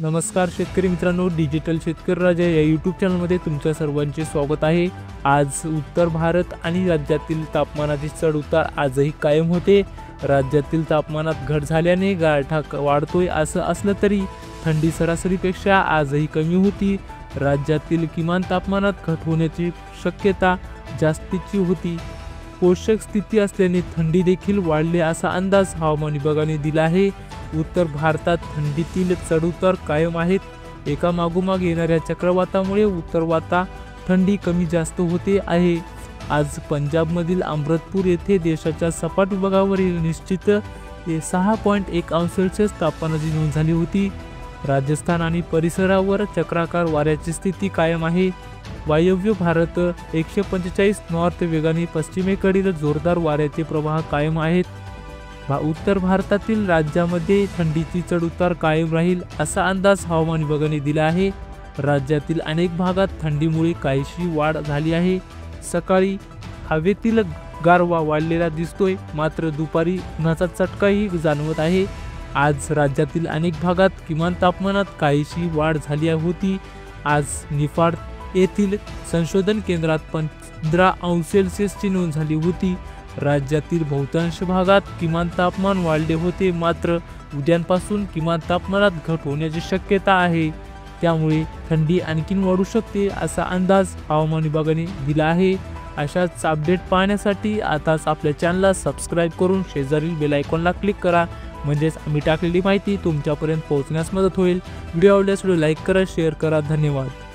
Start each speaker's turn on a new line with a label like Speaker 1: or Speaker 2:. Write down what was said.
Speaker 1: नमस्कार शेतकरी मित्रांनो, डिजिटल शेतकरी राजा या यूट्यूब चॅनलमध्ये तुमच्या सर्वांचे स्वागत आहे। आज उत्तर भारत आणि राज्यातील तापमानाचे चढ उतार आजही कायम होते। राज्यातील तापमानात घट झाल्याने गारठा वाढतोय असं असलं तरी थंडी सरासरीपेक्षा आजही कमी होती। राज्यातील किमान तापमानात घट होण्याची शक्यता जास्तीची होती। पोषक स्थिती असल्याने थंडी देखील वाढली असा अंदाज हवामान विभागाने दिला आहे। उत्तर भारतात थंडीतील चढउतार कायम आहेत। एका मागोमाग येणाऱ्या चक्रवातामुळे उत्तरवाता थंडी कमी जास्त होते आहे। आज पंजाबमधील अमृतपूर येथे देशाच्या सपाट विभागावरील निश्चित 6.1 अंश सेल्सिअस तापमानाची नोंद झाली होती। राजस्थान आणि परिसरावर चक्राकार वाऱ्याची स्थिती कायम आहे। वायव्य भारत 145 नॉर्थ वेगाने पश्चिमेकडील जोरदार वाऱ्याचे प्रवाह कायम आहेत। उत्तर भारतातील राज्यामध्ये थंडीची चढउतार कायम राहील असा अंदाज हवामान विभागाने दिला आहे। राज्यातील अनेक भागात थंडीमुळे काहीशी वाढ झाली आहे। सकाळी हवेतील गारवा वाढलेला दिसतोय, मात्र दुपारी उन्हाचा चटकाही जाणवत आहे। आज राज्यातील अनेक भागात किमान तापमानात काहीशी वाढ झाली होती। आज निफाड येथील संशोधन केंद्रात 15 अंश सेल्सिअसची नोंद झाली होती। राज्यातील बहुतांश भागात किमान तापमान वाढले होते, मात्र उद्यापासून किमान तापमानात घट होण्याची शक्यता आहे। त्यामुळे थंडी आणखीन वाढू शकते असा अंदाज हवामान विभागाने दिला आहे। अशाच अपडेट पाहण्यासाठी आताच आपल्या चॅनलला सबस्क्राईब करून शेजारील बेल आयकॉनला क्लिक करा, म्हणजेच आम्ही टाकलेली माहिती तुमच्यापर्यंत पोहोचण्यास मदत होईल। व्हिडिओ आवडल्यास व्हिडिओ लाईक करा, शेअर करा। धन्यवाद।